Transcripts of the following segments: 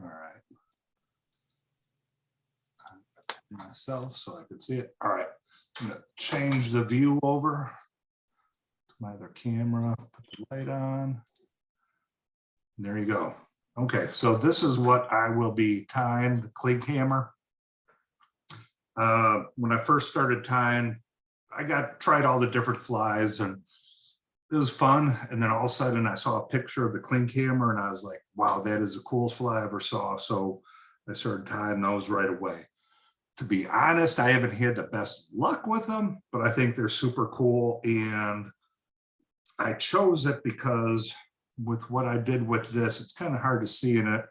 All right. Myself so I can see it. All right. I'm going to change the view over to my other camera, put the light on. And there you go. Okay, so this is what I will be tying the cleat hammer. When I first started tying, I tried all the different flies and it was fun. And then all of a sudden I saw a picture of the cleat hammer and I was like, wow, that is the coolest fly I ever saw. So I started tying those right away. To be honest, I haven't had the best luck with them, but I think they're super cool. And I chose it because with what I did with this, it's kind of hard to see in it.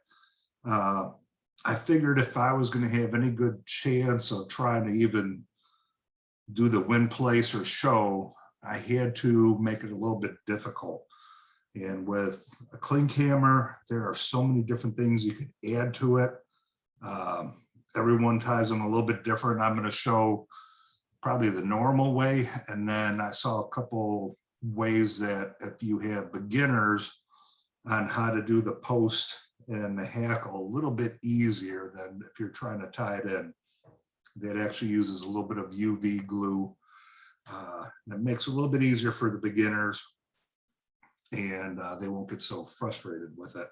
I figured if I was going to have any good chance of trying to even do the win place or show, I had to make it a little bit difficult. And with a cleat hammer, there are so many different things you could add to it. Everyone ties them a little bit different. I'm going to show probably the normal way. And then I saw a couple ways that if you have beginners on how to do the post and the hackle a little bit easier than if you're trying to tie it in. That actually uses a little bit of UV glue. And it makes it a little bit easier for the beginners and they won't get so frustrated with it.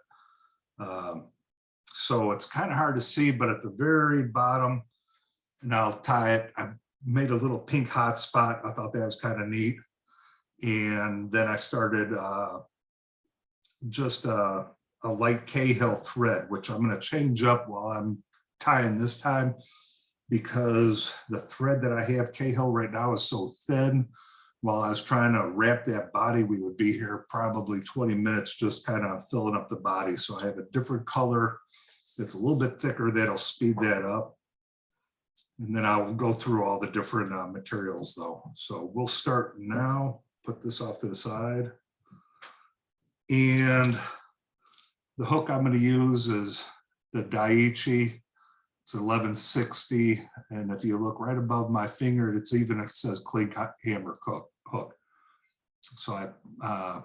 So it's kind of hard to see, but at the very bottom, and I'll tie it, I made a little pink hot spot. I thought that was kind of neat. And then I started just a light Cahill thread, which I'm going to change up while I'm tying this time, because the thread that I have Cahill right now is so thin. While I was trying to wrap that body, we would be here probably 20 minutes just kind of filling up the body. So I have a different color that's a little bit thicker that'll speed that up. And then I'll go through all the different materials though. So we'll start now, put this off to the side. And the hook I'm going to use is the Daiichi. It's 1160. And if you look right above my finger, it says cleat hammer hook. So I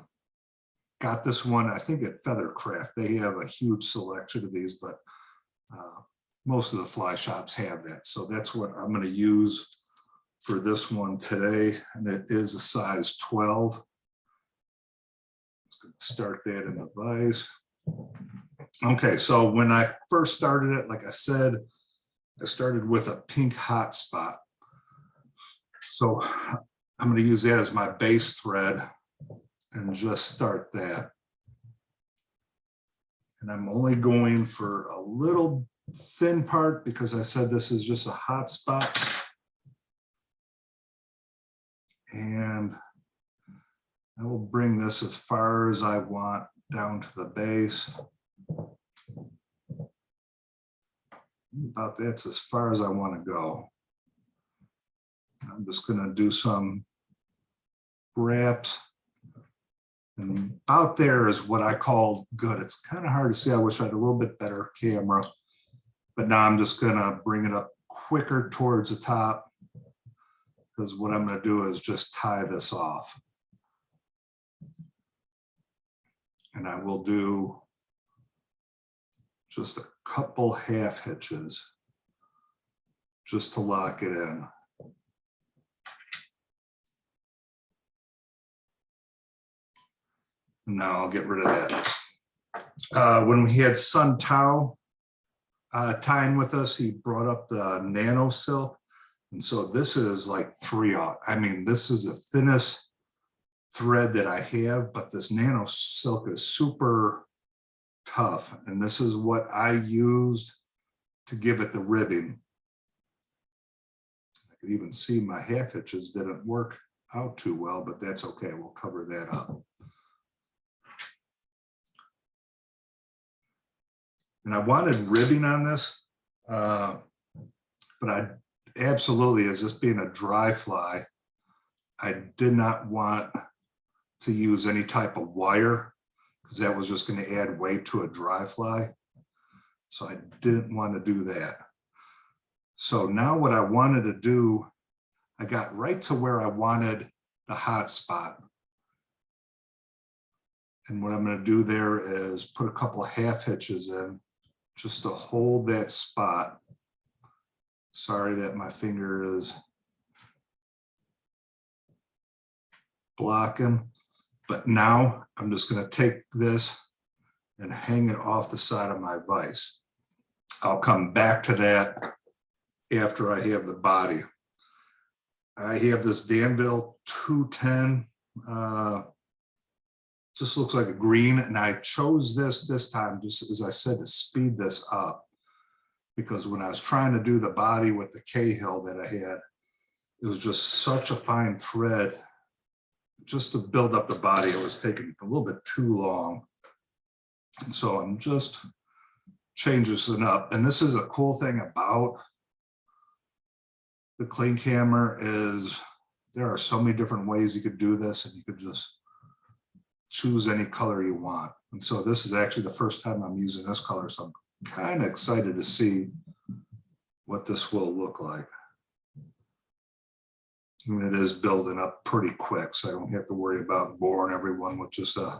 got this one, I think at Feathercraft. They have a huge selection of these, but most of the fly shops have that. So that's what I'm going to use for this one today. And it is a size 12. Just going to start that in the vise. Okay, so when I first started it, like I said, I started with a pink hot spot. So I'm going to use that as my base thread and just start that. And I'm only going for a little thin part because I said this is just a hot spot. And I will bring this as far as I want down to the base. About that's as far as I want to go. I'm just going to do some wraps. And about there is what I call good. It's kind of hard to see. I wish I had a little bit better camera. But now I'm just going to bring it up quicker towards the top, because what I'm going to do is just tie this off. And I will do just a couple half hitches just to lock it in. Now I'll get rid of that. When we had Sun Tao tying with us, he brought up the Nano Silk. And so this is like 3/0. I mean, this is the thinnest thread that I have, but this Nano Silk is super tough. And this is what I used to give it the ribbing. I could even see my half hitches didn't work out too well, but that's okay. We'll cover that up. And I wanted ribbing on this, but I absolutely, as this being a dry fly, I did not want to use any type of wire because that was just going to add weight to a dry fly. So I didn't want to do that. So now what I wanted to do, I got right to where I wanted the hot spot. And what I'm going to do there is put a couple of half hitches in just to hold that spot. Sorry that my finger is blocking, but now I'm just going to take this and hang it off the side of my vise. I'll come back to that after I have the body. I have this Danville 210, just looks like a green, and I chose this time, just as I said, to speed this up, because when I was trying to do the body with the Cahill that I had, it was just such a fine thread. Just to build up the body, it was taking a little bit too long. And so I'm just changing this up. And this is a cool thing about the Clean Camera is there are so many different ways you could do this, and you could just choose any color you want. And so this is actually the first time I'm using this color. So I'm kind of excited to see what this will look like. I mean, it is building up pretty quick, so I don't have to worry about boring everyone with just a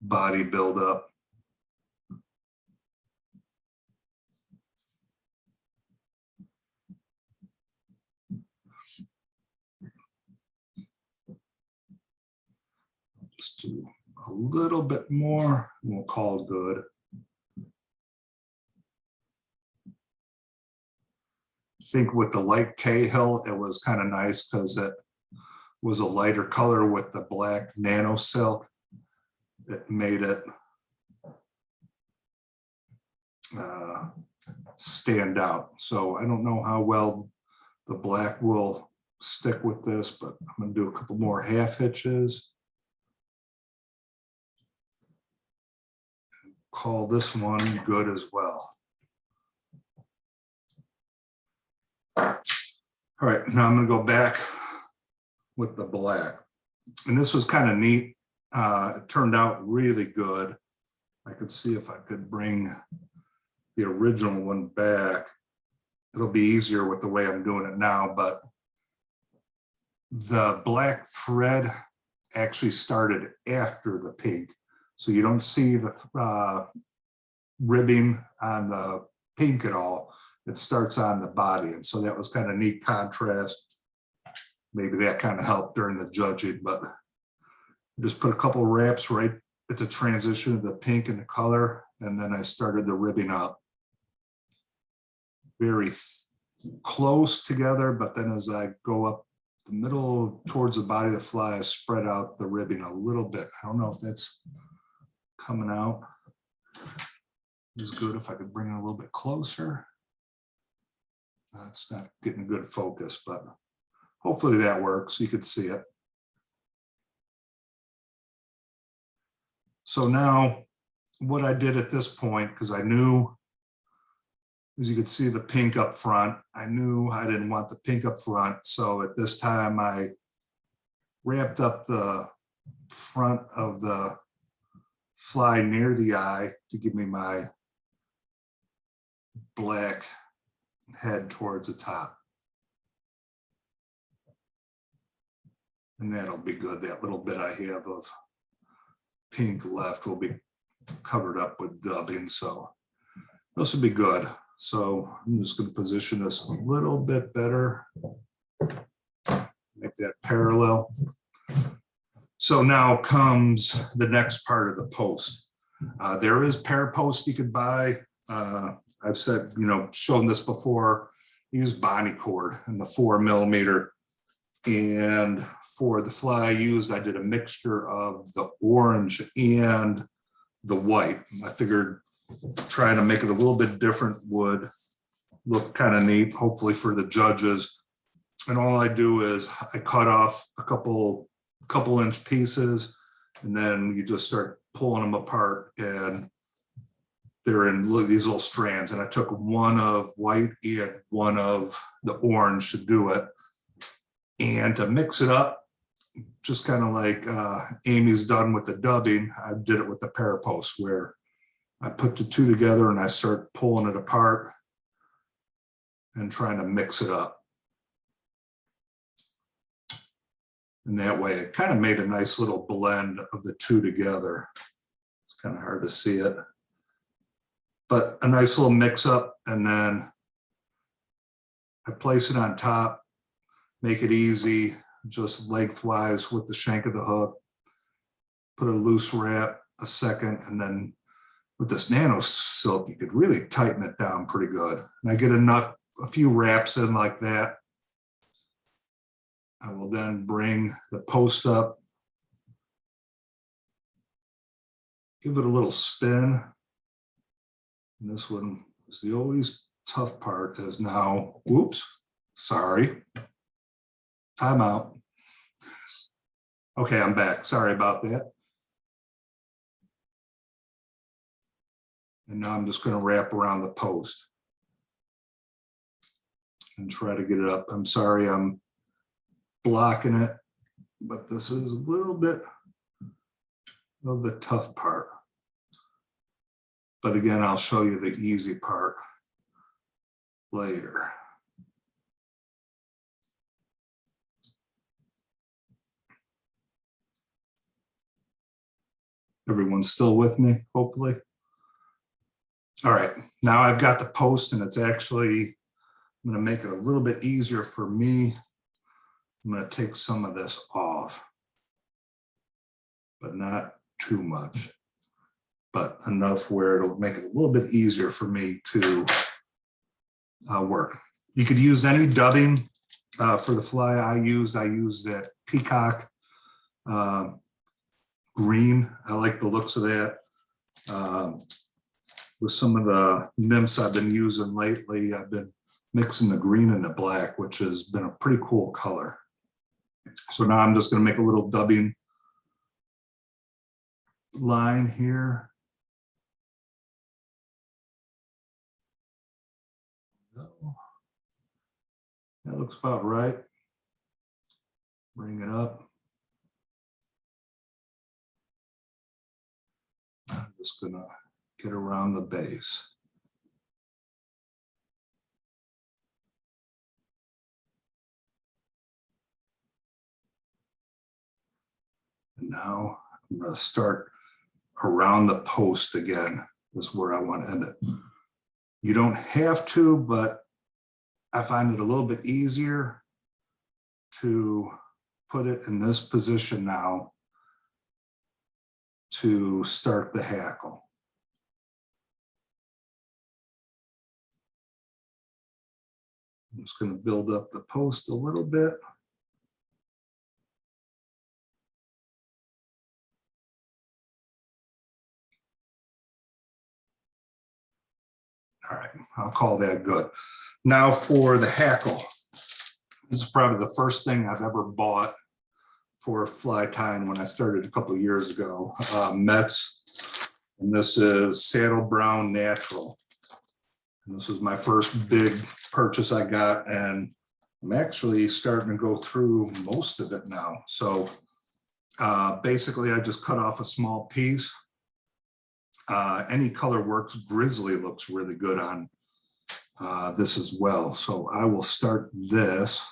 body build up. Just do a little bit more, and we'll call it good. I think with the light Cahill, it was kind of nice because it was a lighter color with the black nano silk. It made it stand out. So I don't know how well the black will stick with this, but I'm going to do a couple more half hitches. Call this one good as well. All right, now I'm going to go back with the black. And this was kind of neat. It turned out really good. I could see if I could bring the original one back. It'll be easier with the way I'm doing it now, but the black thread actually started after the pink. So you don't see the ribbing on the pink at all. It starts on the body. And so that was kind of neat contrast. Maybe that kind of helped during the judging, but just put a couple wraps right at the transition of the pink and the color. And then I started the ribbing up. Very close together, but then as I go up the middle towards the body of the fly, I spread out the ribbing a little bit. I don't know if that's coming out. It's good if I could bring it a little bit closer. It's not getting good focus, but hopefully that works. You could see it. So now what I did at this point, because I knew, as you could see the pink up front, I knew I didn't want the pink up front. So at this time I wrapped up the front of the fly near the eye to give me my black head towards the top. And that'll be good. That little bit I have of pink left will be covered up with dubbing. So this will be good. So I'm just going to position this a little bit better. Make that parallel. So now comes the next part of the post. There is pair post you could buy. I've said, shown this before, use Bonnie cord in the 4mm. And for the fly I used, I did a mixture of the orange and the white. I figured trying to make it a little bit different would look kind of neat, hopefully for the judges. And all I do is I cut off a couple inch pieces, and then you just start pulling them apart, and they're in these little strands. And I took one of white and one of the orange to do it. And to mix it up, just kind of like Amy's done with the dubbing, I did it with the pair post, where I put the two together and I start pulling it apart and trying to mix it up. And that way it kind of made a nice little blend of the two together. It's kind of hard to see it. but a nice little mix up, and then I place it on top, make it easy, just lengthwise with the shank of the hook, put a loose wrap, a second, and then with this nano silk, you could really tighten it down pretty good. And I get a few wraps in like that. I will then bring the post up, give it a little spin. And this one is the always tough part is now, oops, sorry. Time out. Okay, I'm back. Sorry about that. And now I'm just going to wrap around the post and try to get it up. I'm sorry, I'm blocking it, but this is a little bit of the tough part. But again, I'll show you the easy part later. Everyone's still with me, hopefully. All right, now I've got the post, and it's actually, I'm going to make it a little bit easier for me. I'm going to take some of this off, but not too much, but enough where it'll make it a little bit easier for me to work. You could use any dubbing for the fly I used that peacock green. I like the looks of that. With some of the nymphs I've been using lately, I've been mixing the green and the black, which has been a pretty cool color. So now I'm just going to make a little dubbing line here. That looks about right. Bring it up. I'm just going to get around the base. And now I'm going to start around the post again. This is where I want to end it. You don't have to, but I find it a little bit easier to put it in this position now to start the hackle. I'm just going to build up the post a little bit. All right, I'll call that good. Now for the hackle. This is probably the first thing I've ever bought for fly tying when I started a couple of years ago. Metz, and this is Saddle Brown Natural. And this was my first big purchase I got, and I'm actually starting to go through most of it now. So basically I just cut off a small piece. Any color works. Grizzly looks really good on this as well. So I will start this.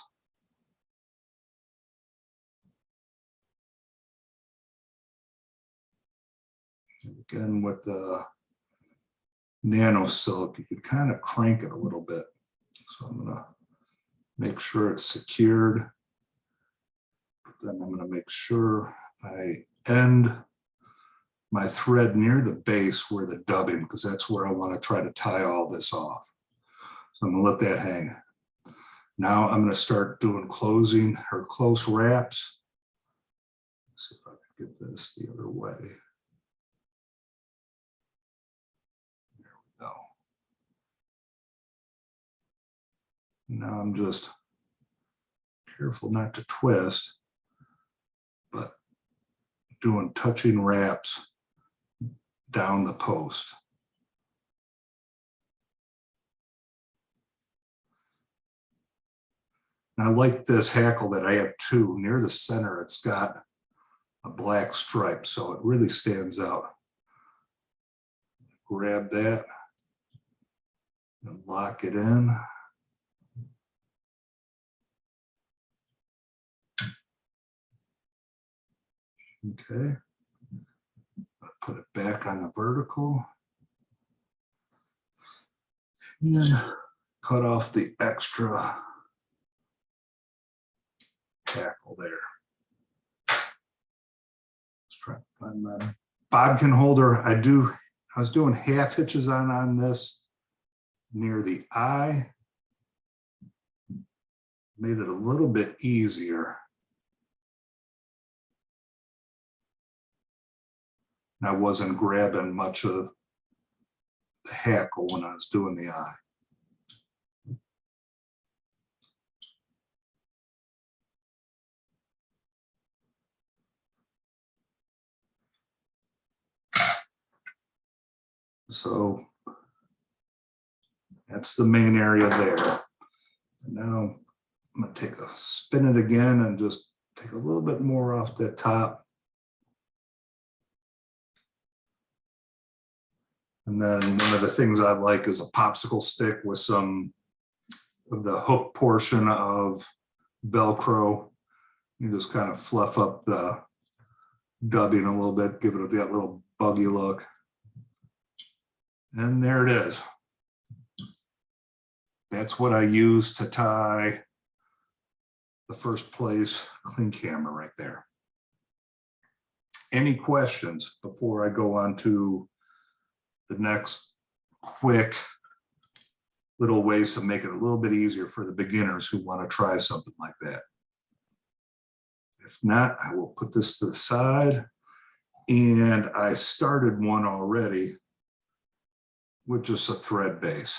Again, with the nano silk, you could kind of crank it a little bit. So I'm going to make sure it's secured. Then I'm going to make sure I end my thread near the base where the dubbing, because that's where I want to try to tie all this off. So I'm going to let that hang. Now I'm going to start doing closing or close wraps. Let's see if I can get this the other way. There we go. Now I'm just careful not to twist, but doing touching wraps down the post. And I like this hackle that I have too. Near the center, it's got a black stripe, so it really stands out. Grab that and lock it in. Okay. Put it back on the vertical. And cut off the extra tackle there. Let's try to find that bodkin holder. I was doing half hitches on this near the eye. Made it a little bit easier. I wasn't grabbing much of the hackle when I was doing the eye. So that's the main area there. And now I'm going to spin it again and just take a little bit more off the top. And then one of the things I like is a popsicle stick with some of the hook portion of Velcro. You just kind of fluff up the dubbing a little bit, give it that little buggy look. And there it is. That's what I use to tie the first place clean camera right there. Any questions before I go on to the next quick little ways to make it a little bit easier for the beginners who want to try something like that? If not, I will put this to the side. And I started one already with just a thread base.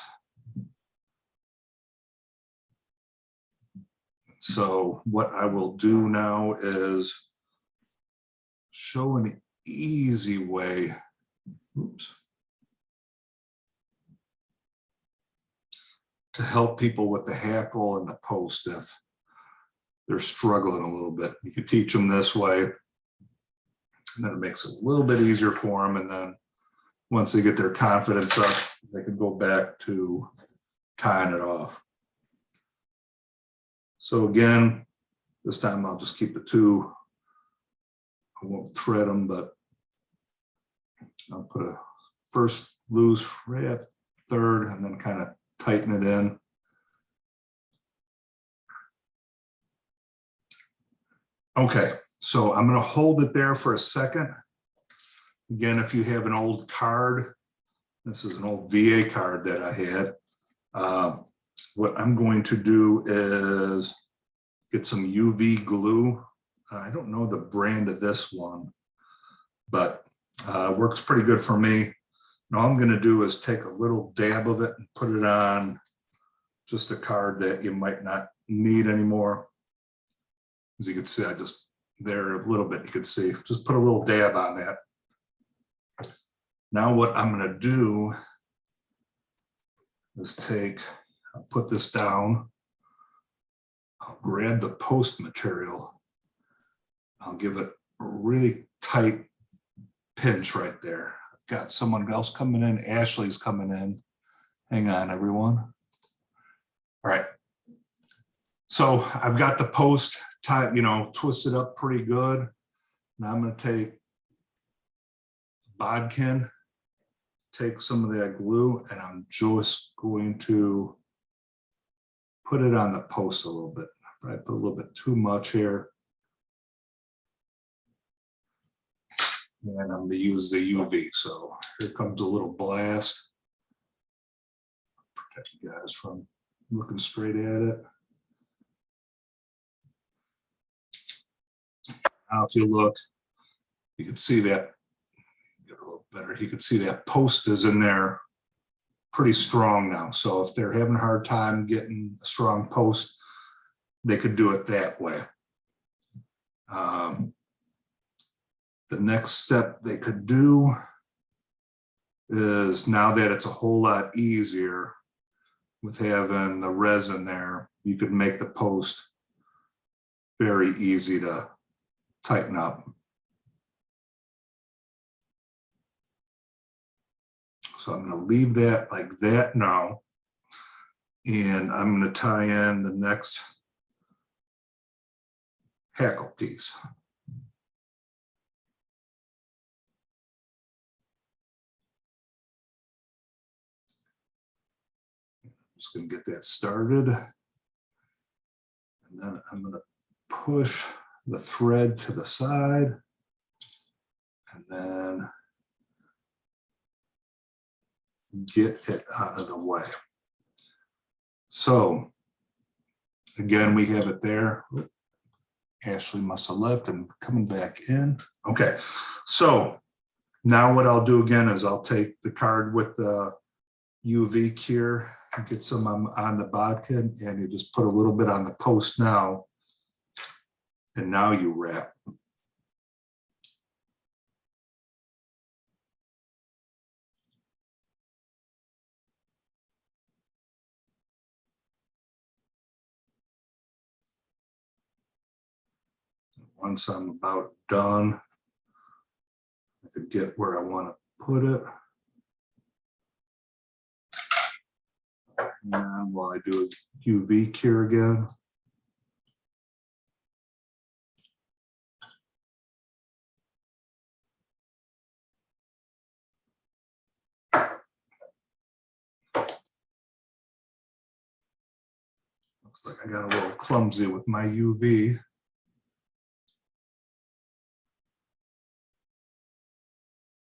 So what I will do now is show an easy way, to help people with the hackle and the post if they're struggling a little bit. You could teach them this way, and then it makes it a little bit easier for them. And then once they get their confidence up, they can go back to tying it off. So again, this time I'll just keep the two. I won't thread them, but I'll put a first loose right at third and then kind of tighten it in. Okay, so I'm going to hold it there for a second. Again, if you have an old card, this is an old VA card that I had. What I'm going to do is get some UV glue. I don't know the brand of this one, but works pretty good for me. And all I'm going to do is take a little dab of it and put it on just a card that you might not need anymore. As you can see, I just there a little bit, you can see, just put a little dab on that. Now what I'm going to do is I'll put this down. I'll grab the post material. I'll give it a really tight pinch right there. I've got someone else coming in. Ashley's coming in. Hang on, everyone. All right. So I've got the post tight, twisted up pretty good. Now I'm going to take bodkin, take some of that glue, and I'm just going to put it on the post a little bit. I put a little bit too much here. And I'm going to use the UV. So here comes a little blast. Protect you guys from looking straight at it. Now if you look, you can see that, get a little better. You can see that post is in there pretty strong now. So if they're having a hard time getting a strong post, they could do it that way. The next step they could do is, now that it's a whole lot easier with having the resin there, you could make the post very easy to tighten up. So I'm going to leave that like that now. And I'm going to tie in the next hackle piece. Just gonna get that started. And then I'm gonna push the thread to the side. And then get it out of the way. So again, we have it there. Ashley must have left and coming back in. Okay, so now what I'll do again is I'll take the card with the UV cure, get some on the bodkin, and you just put a little bit on the post now. And now you wrap. Once I'm about done, I could get where I want to put it. And while I do a UV cure again. Looks like I got a little clumsy with my UV.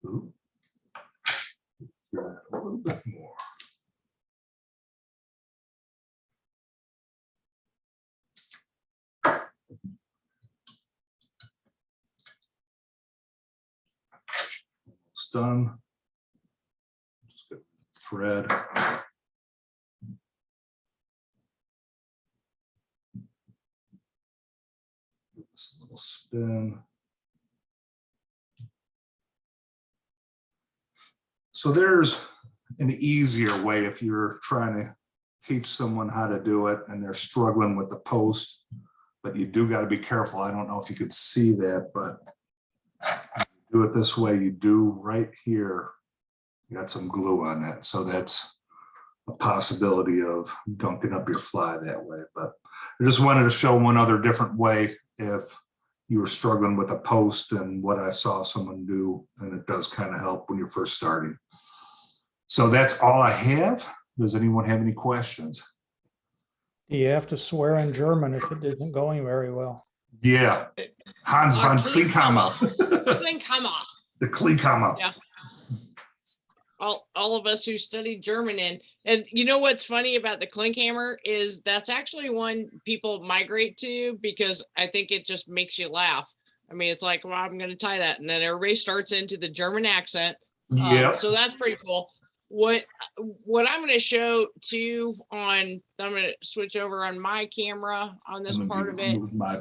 Ooh. A little bit more. Almost done. Just get thread. Give this a little spin. So there's an easier way if you're trying to teach someone how to do it and they're struggling with the post, but you do got to be careful. I don't know if you could see that, but do it this way. You do right here, you got some glue on that. So that's a possibility of gunking up your fly that way. But I just wanted to show one other different way if you were struggling with a post and what I saw someone do, and it does kind of help when you're first starting. So that's all I have. Does anyone have any questions? Do you have to swear in German if it isn't going very well? Yeah. Hans von Klinkhammer. Klinkhammer. The Klinkhammer. Yeah. All of us who studied German and you know what's funny about the Klinkhammer is that's actually one people migrate to because I think it just makes you laugh. I mean, it's like, well, I'm going to tie that. And then everybody starts into the German accent. Yeah. So that's pretty cool. What I'm going to show too on, I'm going to switch over on my camera on this part of it. Move my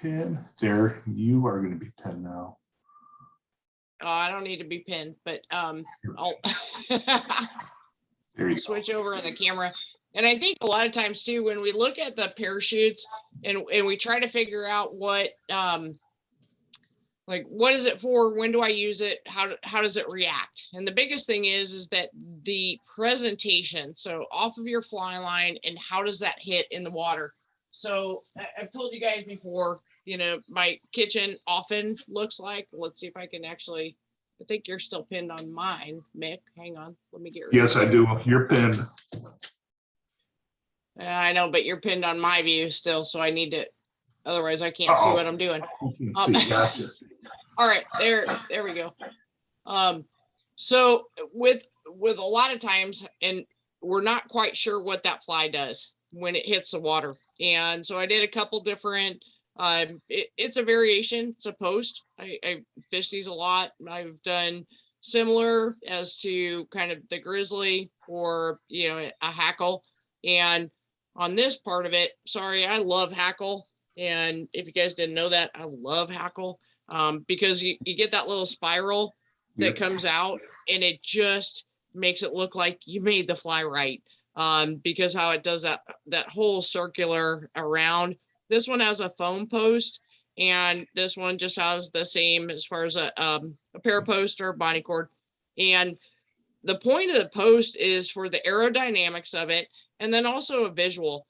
pin there. You are going to be pinned now. Oh, I don't need to be pinned, but I'll There you switch over on the camera. And I think a lot of times too, when we look at the parachutes and we try to figure out what like what is it for, when do I use it, how does it react? And the biggest thing is that the presentation, so off of your fly line and how does that hit in the water. So I've told you guys before, you know, my kitchen often looks like, let's see if I can actually, I think you're still pinned on mine, Mick. Hang on, let me get rid Yes, of it. I do. You're pinned. I know, but you're pinned on my view still, so I need to, otherwise I can't see what I'm doing. You can see. Gotcha. All right, there we go. So with a lot of times, and we're not quite sure what that fly does when it hits the water. And so I did a couple different, it's a variation, it's a post. I fish these a lot. I've done similar as to kind of the grizzly or, you know, a hackle. And on this part of it, sorry, I love hackle. And if you guys didn't know that, I love hackle. Because you get that little spiral that Yep. comes out and it just makes it look like you made the fly right. Because how it does that whole circular around. This one has a foam post and this one just has the same as far as a parapost or body cord. And the point of the post is for the aerodynamics of it and then also a visual.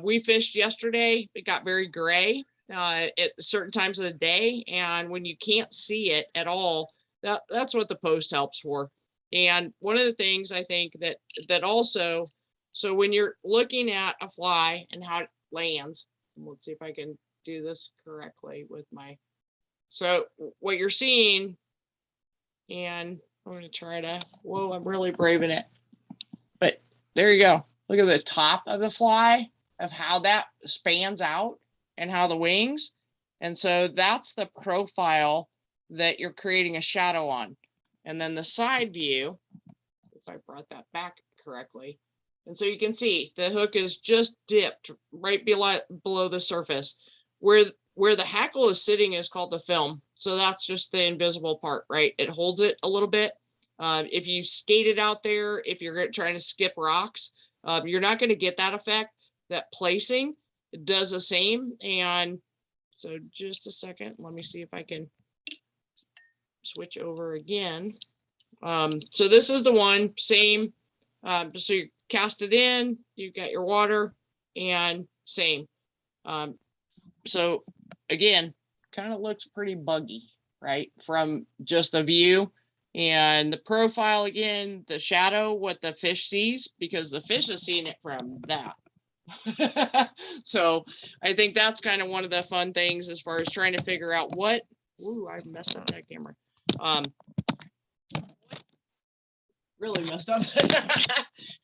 We fished yesterday, it got very gray at certain times of the day, and when you can't see it at all, that's what the post helps for. And one of the things I think that also So when you're looking at a fly and how it lands, let's see if I can do this correctly with my, so what you're seeing, and I'm going to try to, whoa, I'm really braving it. But there you go. Look at the top of the fly of how that spans out and how the wings. And so that's the profile that you're creating a shadow on. And then the side view, if I brought that back correctly. And so you can see the hook is just dipped right below the surface. Where the hackle is sitting is called the film. So that's just the invisible part, right? It holds it a little bit. If you skate it out there, if you're trying to skip rocks, you're not going to get that effect. That placing does the same. And so just a second, let me see if I can switch over again. So this is the one, same. So you cast it in, you got your water, and same. So again, kind of looks pretty buggy, right? From just the view. And the profile, again, the shadow, what the fish sees, because the fish is seeing it from that. So I think that's kind of one of the fun things as far as trying to figure out what, ooh, I messed up that camera. Really messed up.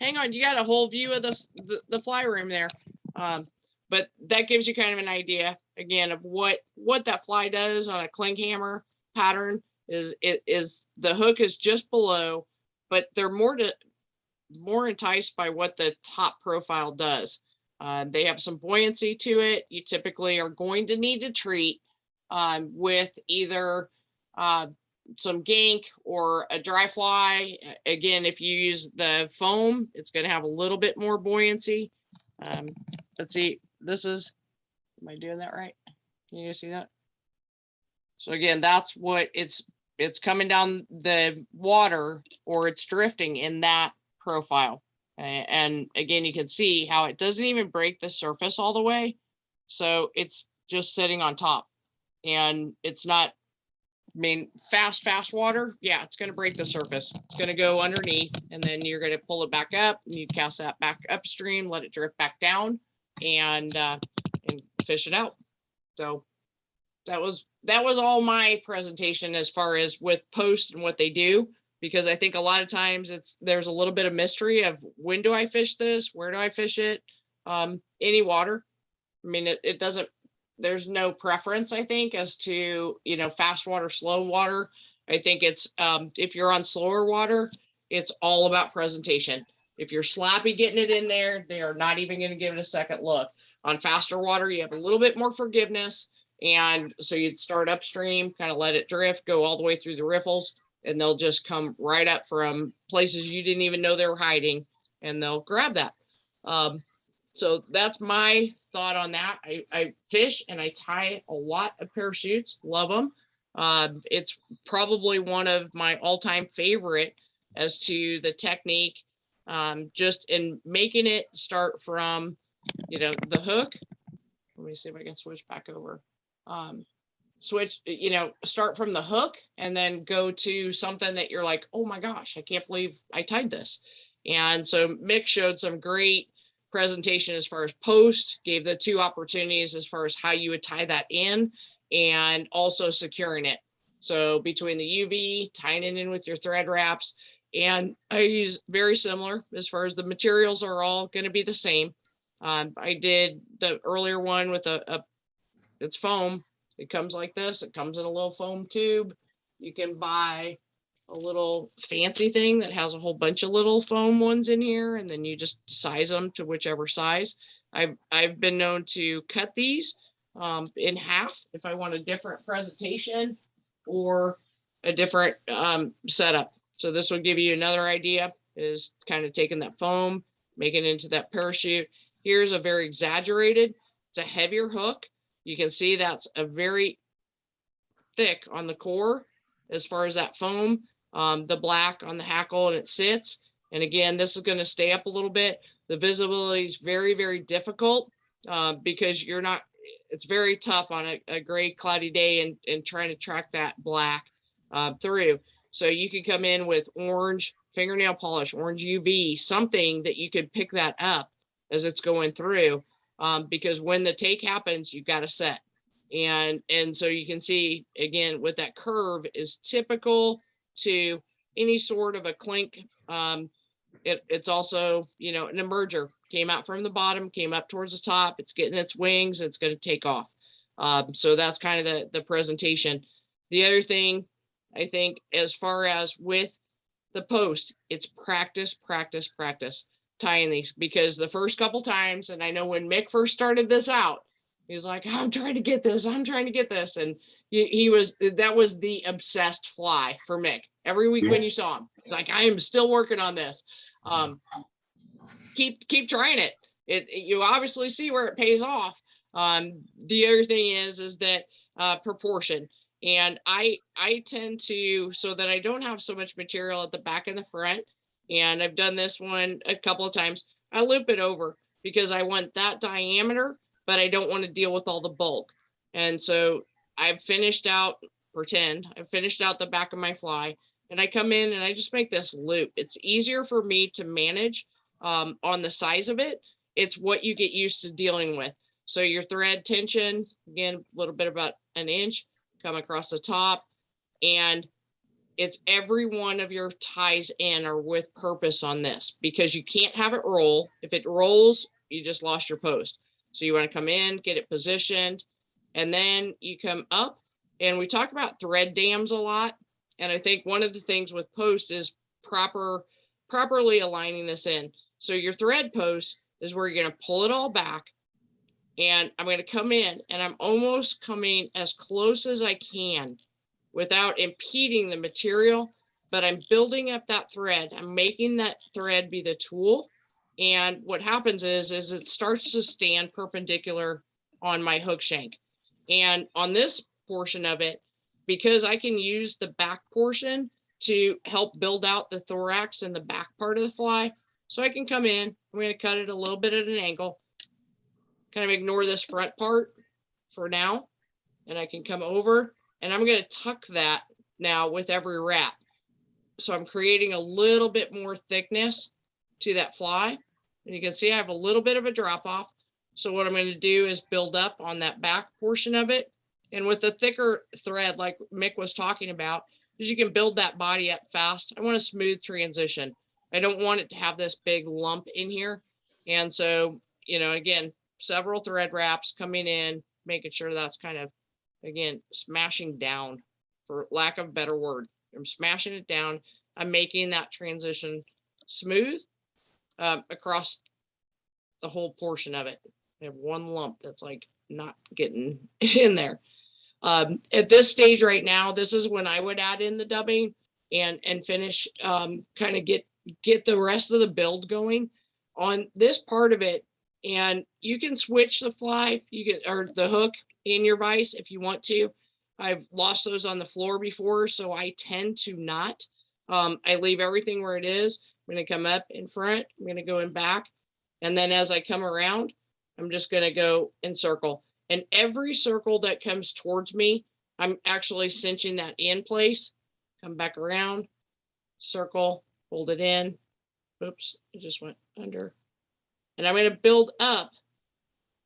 Hang on, you got a whole view of the fly room there. But that gives you kind of an idea, again, of what that fly does on a clinghammer pattern. Is the hook is just below, but they're more enticed by what the top profile does. They have some buoyancy to it. You typically are going to need to treat with either some gank or a dry fly. Again, if you use the foam, it's going to have a little bit more buoyancy. Let's see, this is, am I doing that right? Can you see that? So again, that's what it's coming down the water, or it's drifting in that profile. And again, you can see how it doesn't even break the surface all the way. So it's just sitting on top, and it's not, I mean, fast water. Yeah, it's going to break the surface. It's going to go underneath, and then you're going to pull it back up, and you cast that back upstream, let it drift back down, and fish it out. So that was all my presentation as far as with Post and what they do, because I think a lot of times there's a little bit of mystery of when do I fish this? Where do I fish it? Any water. I mean, it doesn't, there's no preference, I think, as to, fast water, slow water. I think it's, if you're on slower water, it's all about presentation. If you're sloppy getting it in there, they are not even going to give it a second look. On faster water, you have a little bit more forgiveness. And so you'd start upstream, kind of let it drift, go all the way through the riffles, and they'll just come right up from places you didn't even know they were hiding, and they'll grab that. So that's my thought on that. I fish and I tie a lot of parachutes, love them. It's probably one of my all-time favorite as to the technique, just in making it start from, the hook. Let me see if I can switch back over. Start from the hook and then go to something that you're like, oh my gosh, I can't believe I tied this. And so Mick showed some great presentation as far as Post, gave the two opportunities as far as how you would tie that in, and also securing it. So between the UV, tying it in with your thread wraps, and I use very similar as far as the materials are all going to be the same. I did the earlier one with it's foam. It comes like this. It comes in a little foam tube. You can buy a little fancy thing that has a whole bunch of little foam ones in here, and then you just size them to whichever size. I've been known to cut these in half if I want a different presentation or a different setup. So this will give you another idea, is kind of taking that foam, making it into that parachute. Here's a very exaggerated, it's a heavier hook. You can see that's a very thick on the core as far as that foam, the black on the hackle, and it sits. And again, this is going to stay up a little bit. The visibility is very, very difficult because it's very tough on a gray cloudy day and trying to track that black through. So you can come in with orange fingernail polish, orange UV, something that you could pick that up as it's going through. Because when the take happens, you've got to set. And so you can see again with that curve is typical to any sort of a clink. It's also, you know, an emerger came out from the bottom, came up towards the top. It's getting its wings. It's going to take off. So that's kind of the presentation. The other thing I think, as far as with the post, it's practice, practice, practice tying these, because the first couple times, and I know when Mick first started this out, he's like, I'm trying to get this, I'm trying to get this. And that was the obsessed fly for Mick. Every week when you saw him, it's like, I am still working on this. Keep trying it. You obviously see where it pays off. The other thing is that proportion. And I tend to, so that I don't have so much material at the back and the front, and I've done this one a couple of times, I loop it over because I want that diameter, but I don't want to deal with all the bulk. And so I've finished out, I've finished out the back of my fly, and I come in and I just make this loop. It's easier for me to manage on the size of it. It's what you get used to dealing with. So your thread tension, again, a little bit about an inch, come across the top, and it's every one of your ties in are with purpose on this, because you can't have it roll. If it rolls, you just lost your post. So you want to come in, get it positioned, and then you come up. And we talk about thread dams a lot. And I think one of the things with post is properly aligning this in. So your thread post is where you're going to pull it all back. And I'm going to come in and I'm almost coming as close as I can without impeding the material, but I'm building up that thread. I'm making that thread be the tool. And what happens is it starts to stand perpendicular on my hook shank. And on this portion of it, because I can use the back portion to help build out the thorax and the back part of the fly, so I can come in, I'm going to cut it a little bit at an angle, kind of ignore this front part for now, and I can come over and I'm going to tuck that now with every wrap. So I'm creating a little bit more thickness to that fly. And you can see I have a little bit of a drop off. So what I'm going to do is build up on that back portion of it. And with the thicker thread, like Mick was talking about, is you can build that body up fast. I want a smooth transition. I don't want it to have this big lump in here. And so, you know, again, several thread wraps coming in, making sure that's kind of, again, smashing down, for lack of a better word. I'm smashing it down. I'm making that transition smooth across the whole portion of it. I have one lump that's like not getting in there. At this stage right now, this is when I would add in the dubbing and finish, kind of get the rest of the build going on this part of it. And you can switch the fly, or the hook in your vise if you want to. I've lost those on the floor before, so I tend to not. I leave everything where it is. I'm going to come up in front, I'm going to go in back, and then as I come around, I'm just going to go in circle. And every circle that comes towards me, I'm actually cinching that in place. Come back around, circle, hold it in. Oops, it just went under. And I'm going to build up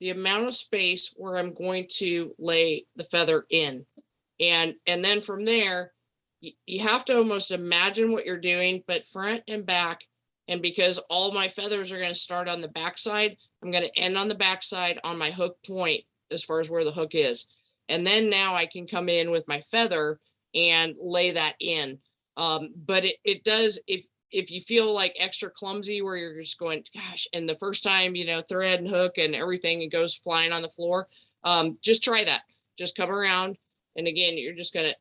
the amount of space where I'm going to lay the feather in. And then from there, you have to almost imagine what you're doing, but front and back. And because all my feathers are going to start on the backside, I'm going to end on the backside on my hook point as far as where the hook is. And then now I can come in with my feather and lay that in. But it does, if you feel like extra clumsy where you're just going, gosh, and the first time, you know, thread and hook and everything, it goes flying on the floor. Just try that. Just come around. And again, you're just going to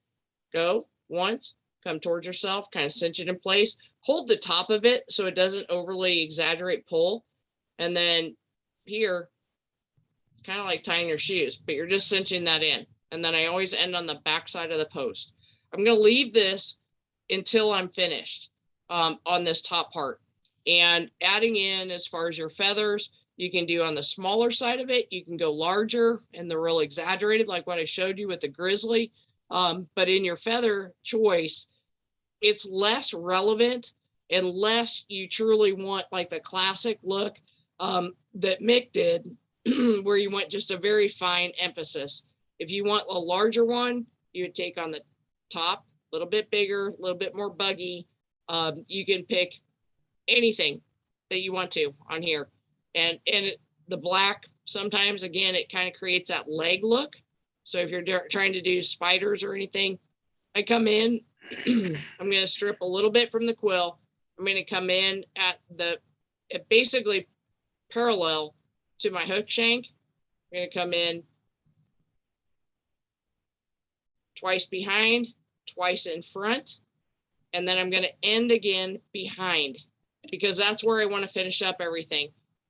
go once, come towards yourself, kind of cinch it in place, hold the top of it so it doesn't overly exaggerate pull. And then here, it's kind of like tying your shoes, but you're just cinching that in. And then I always end on the back side of the post. I'm going to leave this until I'm finished on this top part. And adding in, as far as your feathers, you can do on the smaller side of it. You can go larger and the real exaggerated, like what I showed you with the grizzly. But in your feather choice, it's less relevant unless you truly want like the classic look that Mick did, where you want just a very fine emphasis. If you want a larger one, you would take on the top, a little bit bigger, a little bit more buggy. You can pick anything that you want to on here. And the black, sometimes, again, it kind of creates that leg look. So if you're trying to do spiders or anything, I come in, I'm going to strip a little bit from the quill. I'm going to come in at basically parallel to my hook shank. I'm going to come in twice behind, twice in front, and then I'm going to end again behind, because that's where I want to finish up everything.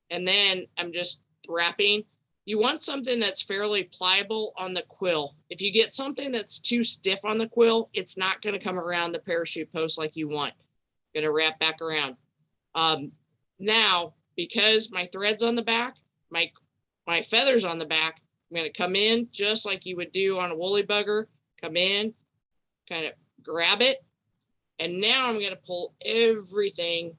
And then I'm just wrapping. You want something that's fairly pliable on the quill. If you get something that's too stiff on the quill, it's not going to come around the parachute post like you want. Going to wrap back around. Now, because my thread's on the back, my feather's on the back, I'm going to come in just like you would do on a woolly bugger. Come in, kind of grab it. And now I'm going to pull everything,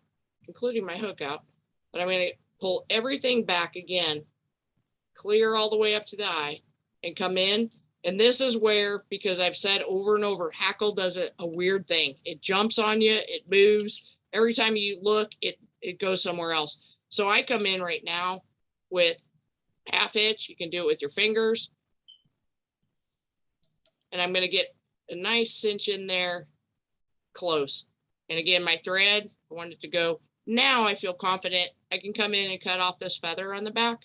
including my hook out, but I'm going to pull everything back again, clear all the way up to the eye, and come in. And this is where, because I've said over and over, hackle does a weird thing. It jumps on you, it moves. Every time you look, it goes somewhere else. So I come in right now with half hitch. You can do it with your fingers. And I'm going to get a nice cinch in there close. And again, my thread, I want it to go. Now I feel confident. I can come in and cut off this feather on the back.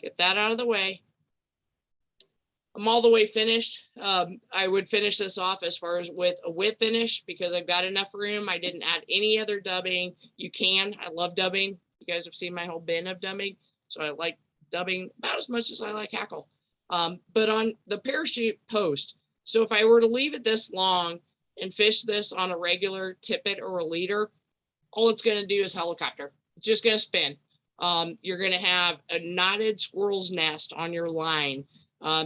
Get that out of the way. I'm all the way finished. I would finish this off as far as with a whip finish, because I've got enough room. I didn't add any other dubbing. You can. I love dubbing. You guys have seen my whole bin of dubbing. So I like dubbing about as much as I like hackle. But on the parachute post, so if I were to leave it this long and fish this on a regular tippet or a leader, all it's going to do is helicopter. It's just going to spin. You're going to have a knotted squirrel's nest on your line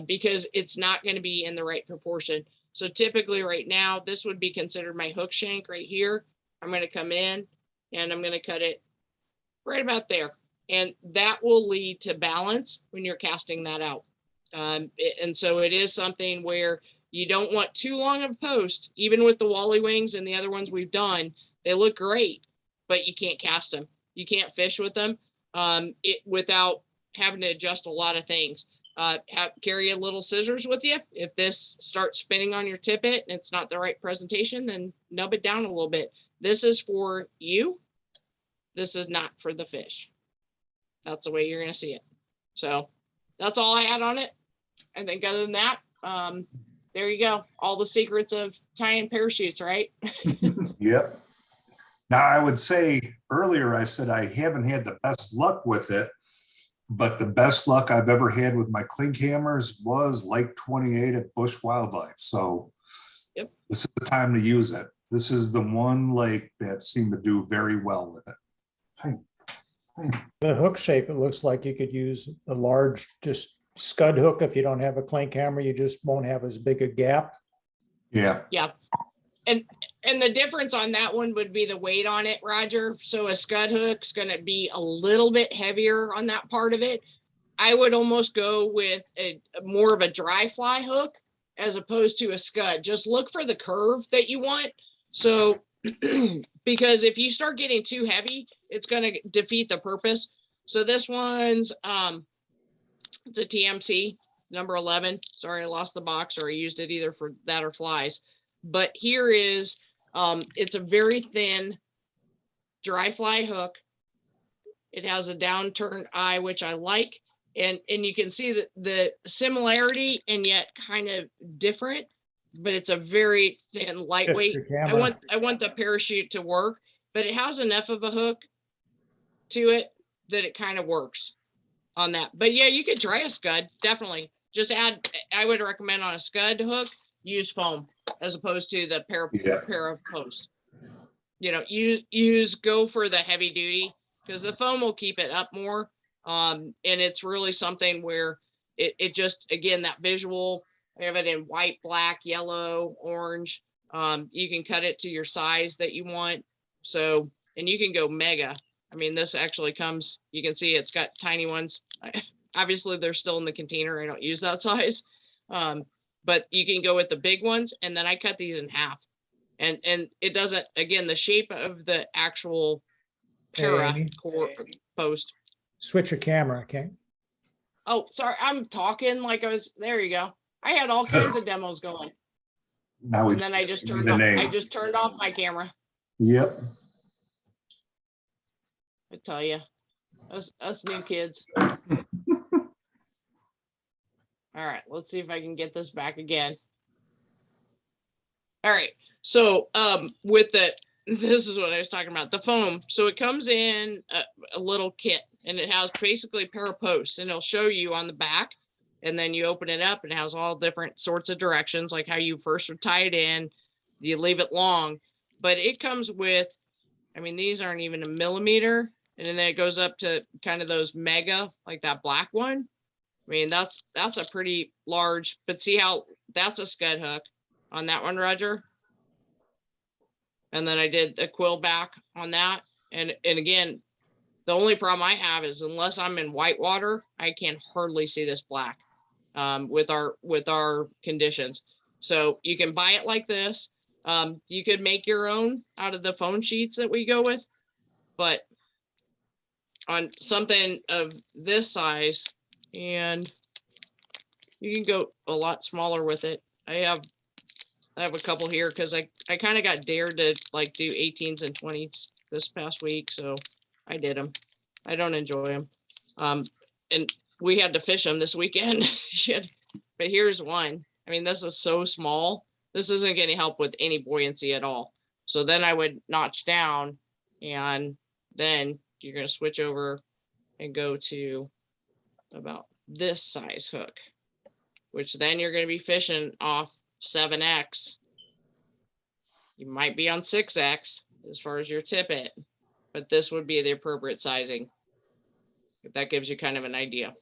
because it's not going to be in the right proportion. So typically right now, this would be considered my hook shank right here. I'm going to come in and I'm going to cut it right about there. And that will lead to balance when you're casting that out. And so it is something where you don't want too long of a post, even with the Wally wings and the other ones we've done. They look great, but you can't cast them. You can't fish with them without having to adjust a lot of things. Carry a little scissors with you. If this starts spinning on your tippet and it's not the right presentation, then nub it down a little bit. This is for you. This is not for the fish. That's the way you're going to see it. So that's all I had on it. I think other than that, there you go. All the secrets of tying parachutes, right? Yep. Now, I would say earlier, I said I haven't had the best luck with it, but the best luck I've ever had with my clink hammers was Lake 28 at Bush Wildlife. So yep, this is the time to use it. This is the one lake that seemed to do very well with it. The hook shape, it looks like you could use a large, just scud hook. If you don't have a clink hammer, you just won't have as big a gap. Yeah. Yeah. And the difference on that one would be the weight on it, Roger. So a scud hook's going to be a little bit heavier on that part of it. I would almost go with a more of a dry fly hook as opposed to a scud. Just look for the curve that you want. So because if you start getting too heavy, it's going to defeat the purpose. So this one's it's a TMC number 11. Sorry, I lost the box, or I used it either for that or flies. But here is, it's a very thin dry fly hook. It has a downturned eye, which I like. And you can see the similarity and yet kind of different, but it's a very thin, lightweight. I want the parachute to work, but it has enough of a hook to it that it kind of works on that. But yeah, you could try a scud, definitely. Just add, I would recommend on a scud hook, use foam as opposed to the pair of post. You know, go for the heavy duty, because the foam will keep it up more. And it's really something where it just, again, that visual, I have it in white, black, yellow, orange. You can cut it to your size that you want. So, and you can go mega. I mean, this actually comes, you can see it's got tiny ones. Obviously they're still in the container. I don't use that size. But you can go with the big ones, and then I cut these in half. And it doesn't, again, the shape of the actual para Amy? core post. Switch your camera, okay? Oh, sorry, I'm talking like I was, there you go. I had all kinds of demos going. Now we And then I just give you turned the off, I name. just turned off my camera. Yep. I tell you, us new kids. All right, let's see if I can get this back again. All right, so with the, this is what I was talking about, the foam. So it comes in a little kit, and it has basically a pair of posts, and it'll show you on the back, and then you open it up and it has all different sorts of directions, like how you first would tie it in, you leave it long, but it comes with, I mean, these aren't even a millimeter, and then it goes up to kind of those mega, like that black one. I mean, that's a pretty large, but see how that's a scud hook on that one, Roger. And then I did a quill back on that. And again, the only problem I have is unless I'm in white water, I can hardly see this black with our conditions. So you can buy it like this. You could make your own out of the foam sheets that we go with, but on something of this size, and you can go a lot smaller with it. I have a couple here because I kind of got dared to like do 18s and 20s this past week, so I did them. I don't enjoy them, and we had to fish them this weekend. But here's one. I mean, this is so small. This isn't going to help with any buoyancy at all. So then I would notch down, and then you're going to switch over and go to about this size hook, which then you're going to be fishing off 7X. You might be on 6X as far as your tippet, but this would be the appropriate sizing. If that gives you kind of an idea.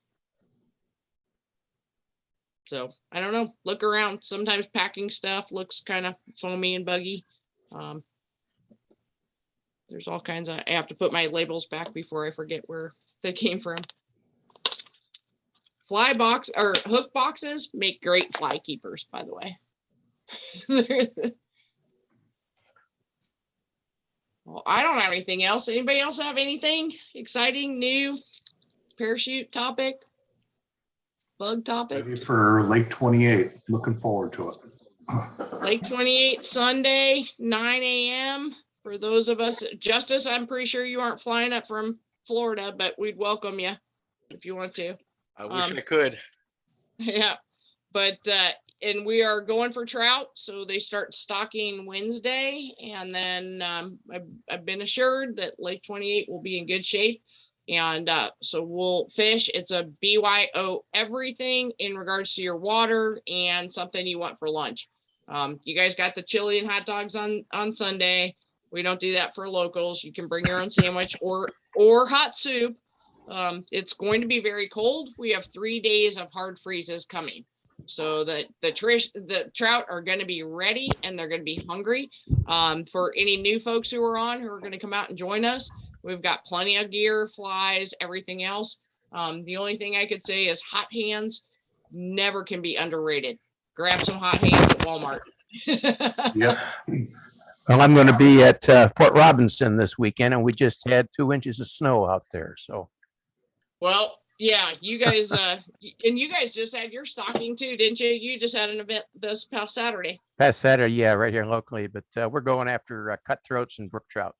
So I don't know, look around. Sometimes packing stuff looks kind of foamy and buggy. There's all kinds of, I have to put my labels back before I forget where they came from. Fly box or hook boxes make great fly keepers, by the way. Well, I don't have anything else. Anybody else have anything exciting, new parachute topic? Bug topic? Ready for Lake 28. Looking forward to it. Lake 28 Sunday, 9 a.m. For those of us, Justice, I'm pretty sure you aren't flying up from Florida, but we'd welcome you if you want to. I wish I could. Yeah, but and we are going for trout, so they start stocking Wednesday, and then I've been assured that Lake 28 will be in good shape, and so we'll fish. It's a BYO everything in regards to your water and something you want for lunch. You guys got the chili and hot dogs on Sunday. We don't do that for locals. You can bring your own sandwich or hot soup. It's going to be very cold. We have 3 days of hard freezes coming. So that the trout are going to be ready and they're going to be hungry. For any new folks who are going to come out and join us, we've got plenty of gear, flies, everything else. The only thing I could say is hot hands never can be underrated. Grab some hot hands at Walmart. Yep. Well, I'm going to be at Fort Robinson this weekend, and we just had 2 inches of snow out there. So, Well, yeah, you guys, and you guys just had your stocking too, didn't you? You just had an event this past Saturday. past Saturday, yeah, right here locally. But we're going after cutthroats and brook trout.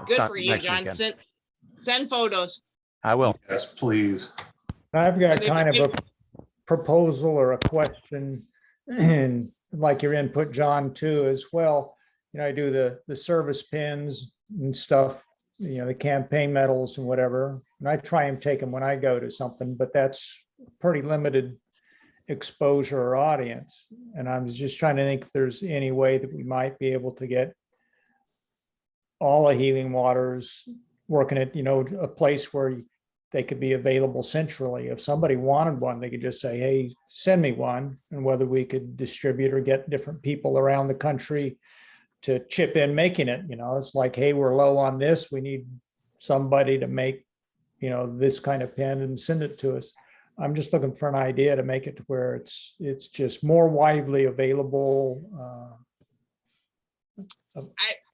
Good Sun- for you, next John. weekend. Send photos. I will. Yes, please. I've got And if kind you of a proposal or a question, and like your input, John, too, as well. You know, I do the service pins and stuff, you know, the campaign medals and whatever, and I try and take them when I go to something, but that's pretty limited exposure or audience. And I was just trying to think if there's any way that we might be able to get all of Healing Waters working at, you know, a place where they could be available centrally. If somebody wanted one, they could just say, hey, send me one, and whether we could distribute or get different people around the country to chip in making it, it's like, hey, we're low on this. We need somebody to make, this kind of pin and send it to us. I'm just looking for an idea to make it to where it's just more widely available.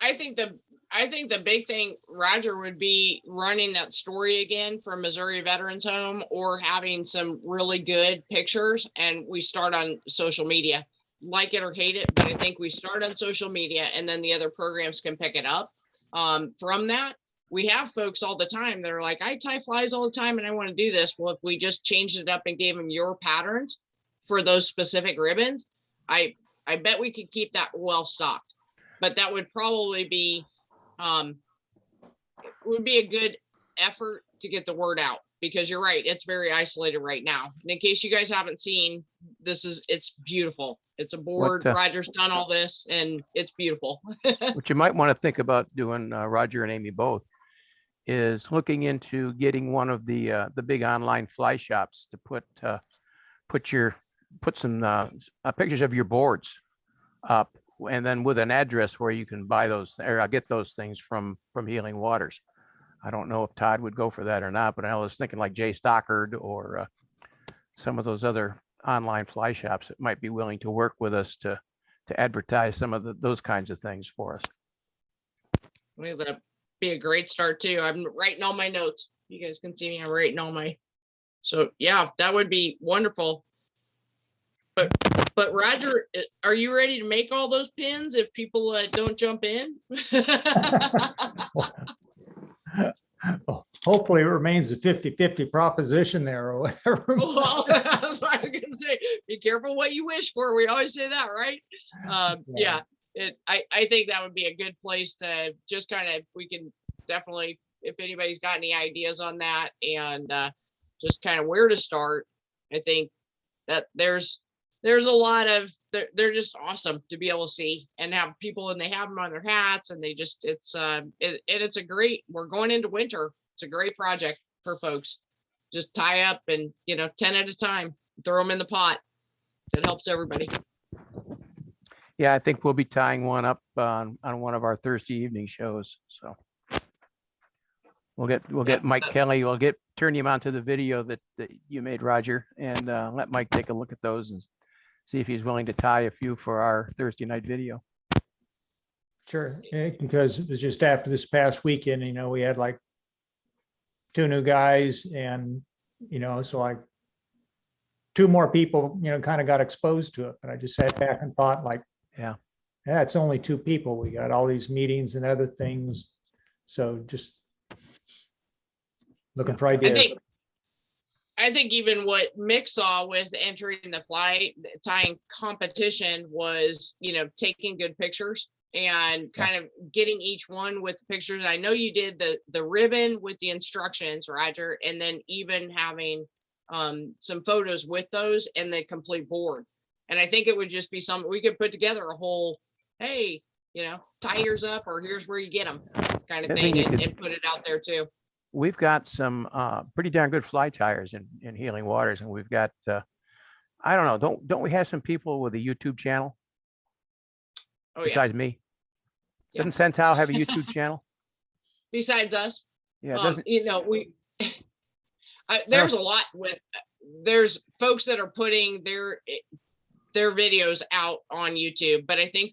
I think the big thing, Roger, would be running that story again from Missouri Veterans Home, or having some really good pictures, and we start on social media. Like it or hate it, but I think we start on social media, and then the other programs can pick it up. From that, we have folks all the time that are like, I tie flies all the time and I want to do this. Well, if we just changed it up and gave them your patterns for those specific ribbons, I bet we could keep that well stocked. But that would probably be would be a good effort to get the word out, because you're right, it's very isolated right now. And in case you guys haven't seen, it's beautiful. It's a board. Roger's done all this and it's beautiful. What you might want to think about doing, Roger and Amy both, is looking into getting one of the big online fly shops to put some pictures of your boards up, and then with an address where you can buy those or get those things from Healing Waters. I don't know if Todd would go for that or not, but I was thinking like Jay Stockard or some of those other online fly shops that might be willing to work with us to advertise some of those kinds of things for us. Well, that'd be a great start too. I'm writing all my notes. You guys can see me. I'm writing all my. So yeah, that would be wonderful. But Roger, are you ready to make all those pins if people don't jump in? Well, hopefully it remains a 50-50 proposition there or whatever. Well, that's what I was gonna say. Be careful what you wish for. We always say that, right? Yeah. I think that would be a good place to just kind of, we can definitely, if anybody's got any ideas on that, and just kind of where to start. I think that there's a lot of, they're just awesome to be able to see and have people, and they have them on their hats, and they just, it's a great, we're going into winter. It's a great project for folks. Just tie up and, 10 at a time, throw them in the pot. That helps everybody. Yeah, I think we'll be tying one up on one of our Thursday evening shows. So we'll get Mike Kelly. We'll turn him onto the video that you made, Roger, and let Mike take a look at those and see if he's willing to tie a few for our Thursday night video. Sure, because it was just after this past weekend, we had like 2 new guys, and so 2 more people, kind of got exposed to it. But I just sat back and thought, like, yeah, it's only 2 people. We got all these meetings and other things, so just looking for ideas. I think even what Mick saw with entering the fly tying competition was, taking good pictures and kind of getting each one with pictures. I know you did the ribbon with the instructions, Roger, and then even having some photos with those and the complete board. And I think it would just be something we could put together a whole, hey, tie yours up, or here's where you get them kind of thing, and put it out there too. We've got some pretty darn good fly tires in Healing Waters, and we've got I don't know, don't we have some people with a YouTube channel? Oh, besides me? Yeah. Doesn't Cental have a YouTube channel? Besides us? Yeah, doesn't there's a lot there's folks that are putting their videos out on YouTube, but I think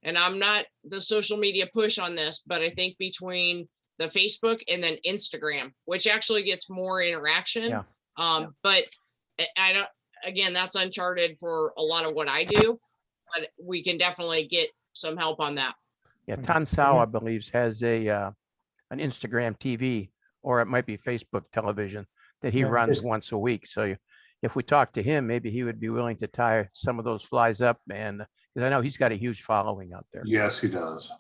and I'm not the social media push on this, but I think between the Facebook and then Instagram, which actually gets more interaction. Yeah. But I don't, again, that's uncharted for a lot of what I do, but we can definitely get some help on that. Yeah, Tan Sao, I believe, has an Instagram TV, or it might be Facebook television, that he runs once a week. So if we talk to him, maybe he would be willing to tie some of those flies up, and because I know he's got a huge following out there. Yes, he does.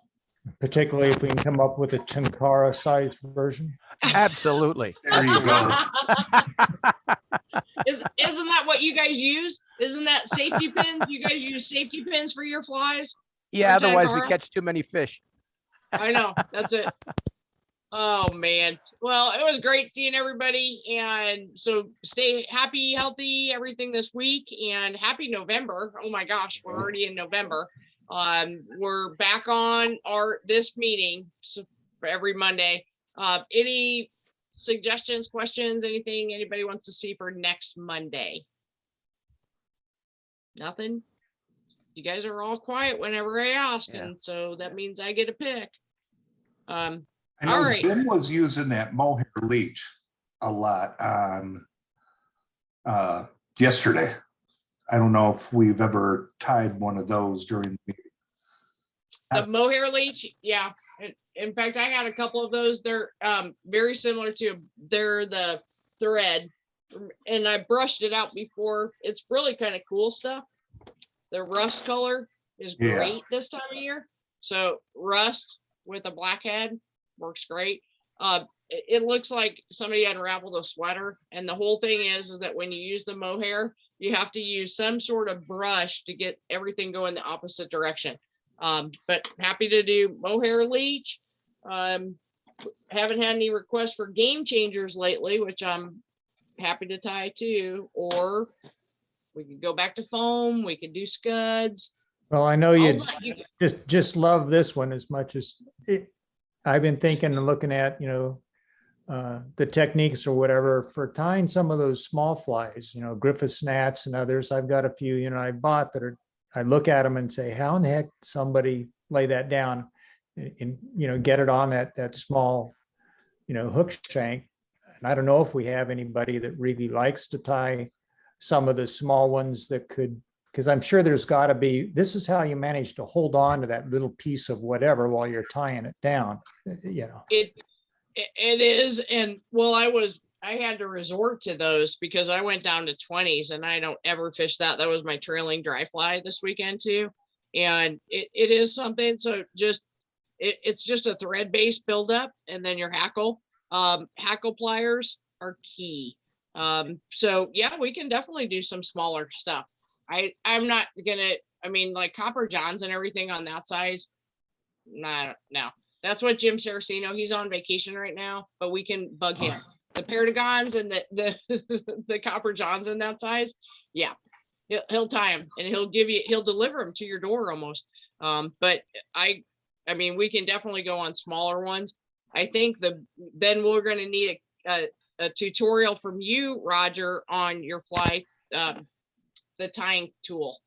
Particularly if we can come up with a Tenkara sized version. Absolutely. There you go. Isn't that what you guys use? Isn't that safety pins? You guys use safety pins for your flies? Yeah, otherwise we catch too many fish. I know, that's it. Oh man. Well, it was great seeing everybody. And so stay happy, healthy, everything this week, and happy November. Oh my gosh, we're already in November. We're back on this meeting for every Monday. Any suggestions, questions, anything anybody wants to see for next Monday? Nothing? You guys are all quiet whenever I ask, Yeah. and so that means I get a pick. I All know right. Jim was using that mohair leach a lot on yesterday. I don't know if we've ever tied one of those during the meeting. The mohair leech, yeah. In fact, I got a couple of those. They're very similar to, they're the thread. And I brushed it out before. It's really kind of cool stuff. The rust color is Yeah. great this time of year. So rust with a black head works great. It looks like somebody unraveled a sweater. And the whole thing is that when you use the mohair, you have to use some sort of brush to get everything going the opposite direction. But happy to do mohair leech. Haven't had any requests for game changers lately, which I'm happy to tie to, or we could go back to foam. We could do scuds. Well, I know I'll you let you- just love this one as much as it. I've been thinking and looking at, the techniques or whatever for tying some of those small flies, Griffiths gnats and others. I've got a few, I bought that are, I look at them and say, how in the heck somebody lay that down and, get it on that small, hook shank. And I don't know if we have anybody that really likes to tie some of the small ones that could, because I'm sure there's got to be, this is how you manage to hold on to that little piece of whatever while you're tying it down, It is, and well, I had to resort to those because I went down to 20s and I don't ever fish that. That was my trailing dry fly this weekend too. And it is something, so it's just a thread-based buildup and then your hackle. Hackle pliers are key. So yeah, we can definitely do some smaller stuff. I'm not gonna, like Copper Johns and everything on that size. No. That's what Jim Saraceno, he's on vacation right now, but we can bug him. The Paragons and the Copper Johns in that size. Yeah, he'll tie them and he'll deliver them to your door almost. But we can definitely go on smaller ones. I think then we're going to need a tutorial from you, Roger, on your fly, the tying tool,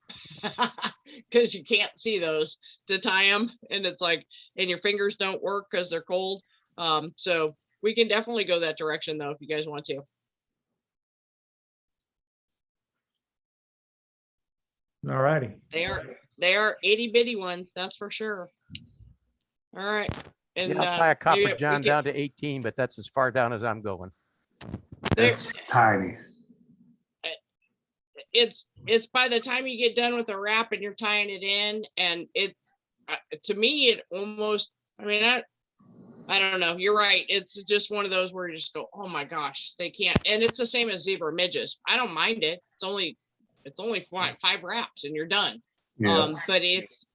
because you can't see those to tie them, and it's like, and your fingers don't work because they're cold. So we can definitely go that direction though if you guys want to. All righty. They are itty bitty ones, that's for sure. All right. And Yeah, I'll tie a maybe Copper John down to 18, but that's as far down as I'm going. That's tiny. It's by the time you get done with a wrap and you're tying it in, and to me it almost, I don't know, you're right, it's just one of those where you just go, oh my gosh, they can't. And it's the same as zebra midges. I don't mind it. It's only 5 wraps and you're done. Yeah. But it's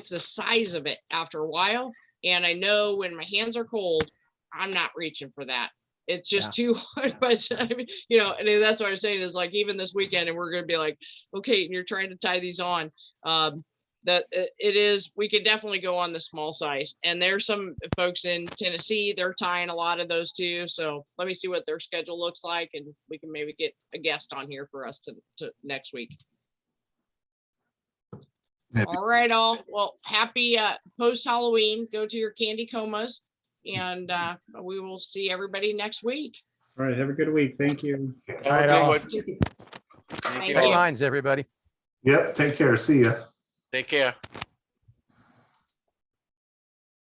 the size of it after a while, and I know when my hands are cold, I'm not reaching for that. It's just too hard. But and that's what I'm saying is, like, even this weekend, and we're going to be like, okay, and you're trying to tie these on, we could definitely go on the small size. And there's some folks in Tennessee, they're tying a lot of those too. So let me see what their schedule looks like, and we can maybe get a guest on here for us to next week. All right, all. Well, happy post Halloween. Go to your candy comas, and we will see everybody next week. All right, have a good week. Thank you. All right, all. Thank Great you. minds, everybody. Yep. Take care. See ya. Take care.